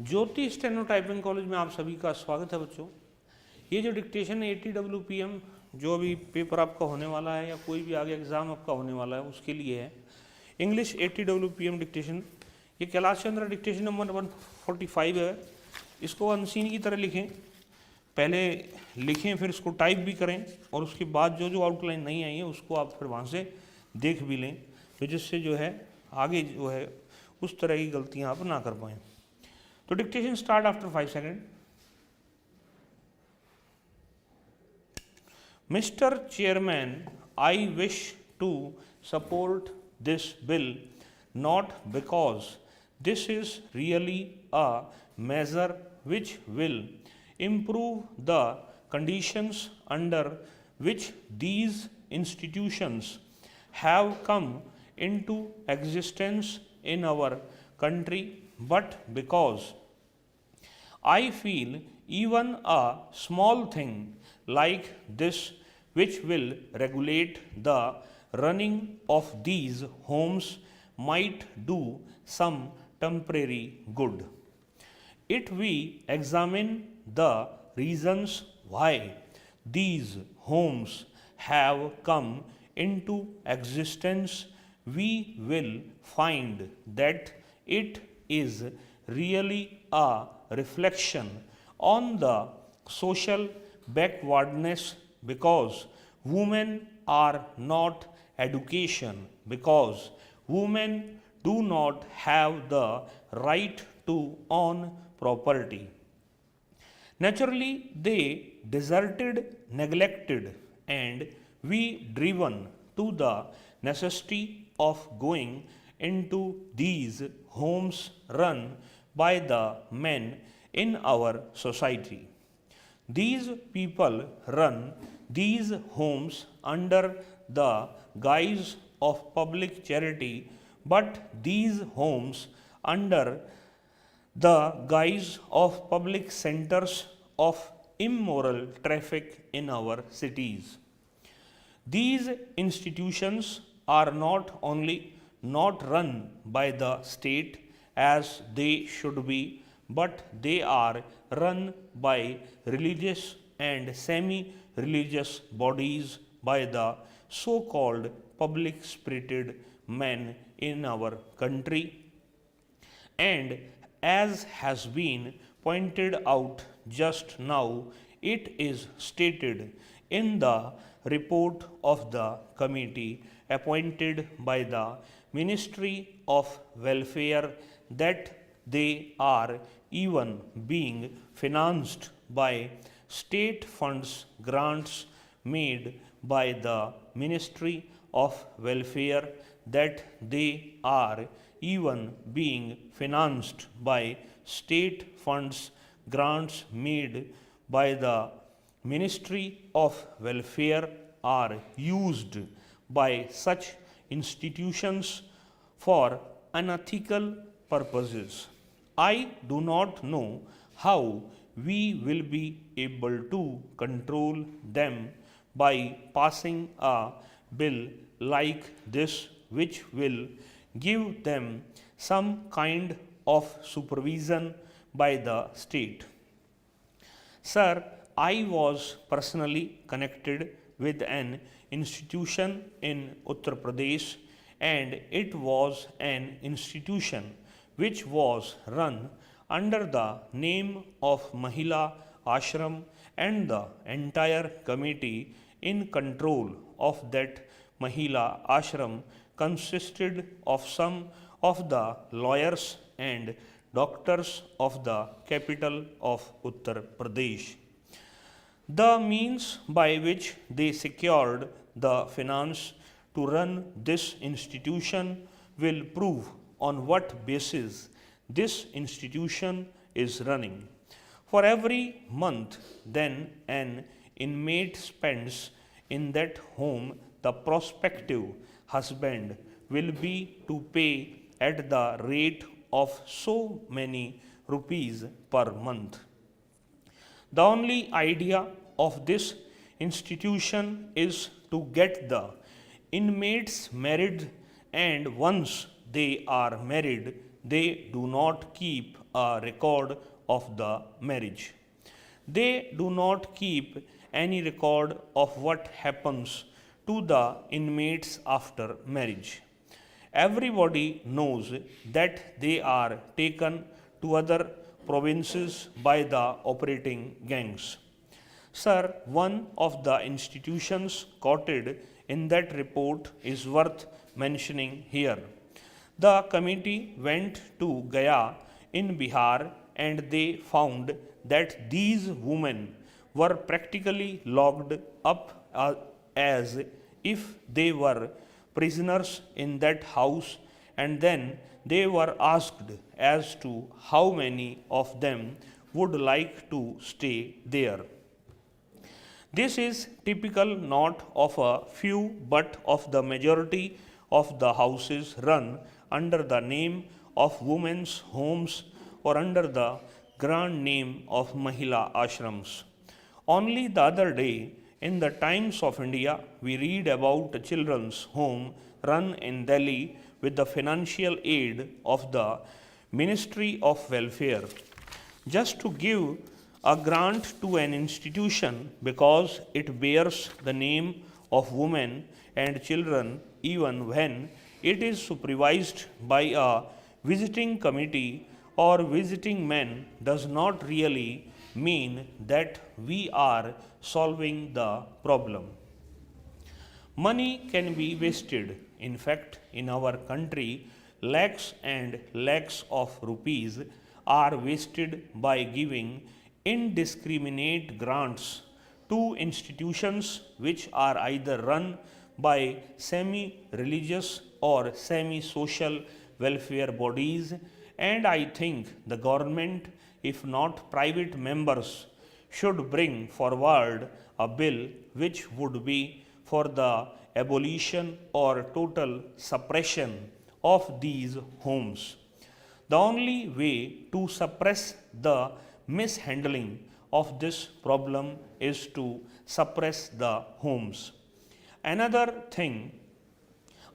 ज्योति steno typing college में आप सभी का स्वागत है बच्चों। ये जो डिक्टेशन है 80 WPM जो अभी पेपर आपका होने वाला है या कोई भी आगे एग्ज़ाम आपका होने वाला है उसके लिए है। इंग्लिश 80 WPM डिक्टेशन, ये कैलाश चंद्र डिक्टेशन नंबर 145 है। इसको अनसीन की तरह लिखें, पहले लिखें फिर इसको टाइप भी करें और उसके बाद जो जो आउटलाइन नहीं आई है उसको आप फिर वहाँ से देख भी लें, तो जिससे जो है आगे जो है उस तरह की गलतियाँ आप ना कर पाएँ। तो dictation start after 5 second. Mr. Chairman, I wish to support this bill not because this is really a measure which will improve the conditions under which these institutions have come into existence in our country, but because I feel even a small thing like this, which will regulate the running of these homes, might do some temporary good. If we examine the reasons why these homes have come into existence, we will find that it is really a reflection on the social backwardness, because women are not education, because women do not have the right to own property. Naturally, they deserted, neglected, and we driven to the necessity of going into these homes run by the men in our society. These people run these homes under the guise of public charity, but these homes under the guise of public centers of immoral traffic in our cities. These institutions are not only not run by the state as they should be, but they are run by religious and semi-religious bodies by the so-called public-spirited men in our country. And as has been pointed out just now, it is stated in the report of the committee appointed by the Ministry of Welfare that they are even being financed by state funds grants made by the Ministry of Welfare, that they are even being financed by state funds grants made by the Ministry of Welfare, are used by such institutions for unethical purposes. I do not know how we will be able to control them by passing a bill like this, which will give them some kind of supervision by the state. Sir, I was personally connected with an institution in Uttar Pradesh, and it was an institution which was run under the name of Mahila Ashram, and the entire committee in control of that Mahila Ashram consisted of some of the lawyers and doctors of the capital of Uttar Pradesh. The means by which they secured the finance to run this institution will prove on what basis this institution is running. For every month, then an inmate spends in that home, the prospective husband will be to pay at the rate of so many rupees per month. The only idea of this institution is to get the inmates married, and once they are married, they do not keep a record of the marriage. They do not keep any record of what happens to the inmates after marriage. Everybody knows that they are taken to other provinces by the operating gangs. Sir, one of the institutions quoted in that report is worth mentioning here. The committee went to Gaya in Bihar and they found that these women were practically locked up as if they were prisoners in that house, and then they were asked as to how many of them would like to stay there. This is typical not of a few but of the majority of the houses run under the name of women's homes or under the grand name of Mahila Ashrams. Only the other day in the Times of India, we read about a children's home run in Delhi with the financial aid of the Ministry of Welfare. Just to give a grant to an institution because it bears the name of women and children, even when it is supervised by a visiting committee or visiting men, does not really mean that we are solving the problem. Money can be wasted. In fact, in our country, lakhs and lakhs of rupees are wasted by giving indiscriminate grants to institutions which are either run by semi-religious or semi-social welfare bodies, and I think the government, if not private members, should bring forward a bill which would be for the abolition or total suppression of these homes. The only way to suppress the mishandling of this problem is to suppress the homes. Another thing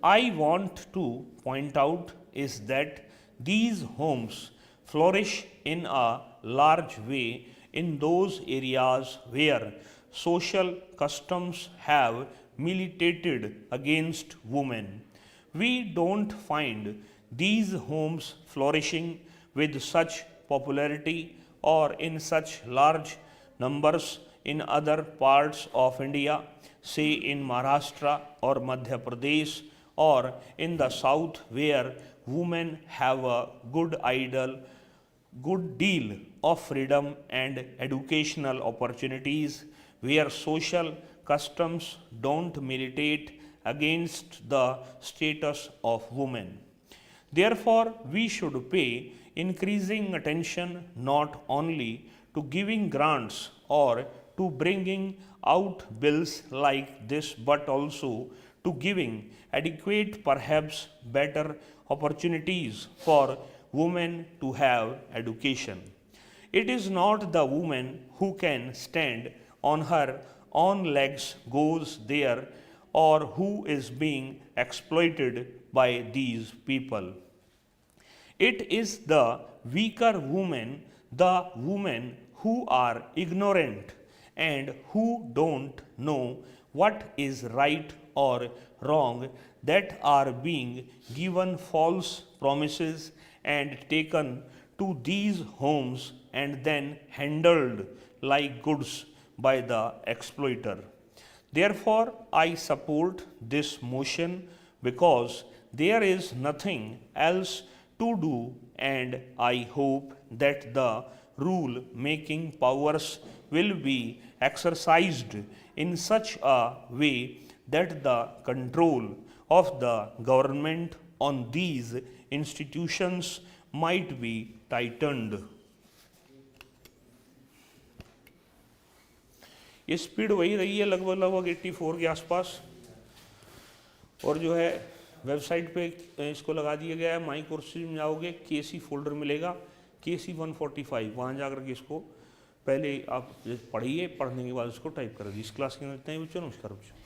I want to point out is that these homes flourish in a large way in those areas where social customs have militated against women. We don't find these homes flourishing with such popularity or in such large numbers in other parts of India, say in Maharashtra or Madhya Pradesh, or in the south where women have a good deal of freedom and educational opportunities, where social customs don't militate against the status of women. Therefore, we should pay increasing attention not only to giving grants or to bringing out bills like this, but also to giving adequate, perhaps better opportunities for women to have education. It is not the woman who can stand on her own legs goes there or who is being exploited by these people. It is the weaker women, the women who are ignorant and who don't know what is right or wrong, that are being given false promises and taken to these homes and then handled like goods by the exploiter. Therefore, I support this motion because there is nothing else to do, and I hope that the rule making powers will be exercised in such a way that the control of the government on these institutions might be tightened. ये speed वही रही है लगभग 84 के आसपास, और जो है वेबसाइट पे इसको लगा दिया गया है। माई कोर्सेज में जाओगे, केसी फोल्डर मिलेगा, केसी 145, वहाँ जाकर के इसको पहले आप पढ़िए, पढ़ने के बाद उसको टाइप कर दीजिए। इस क्लास के अंदर इतना ही बच्चों, नमस्कार बच्चों।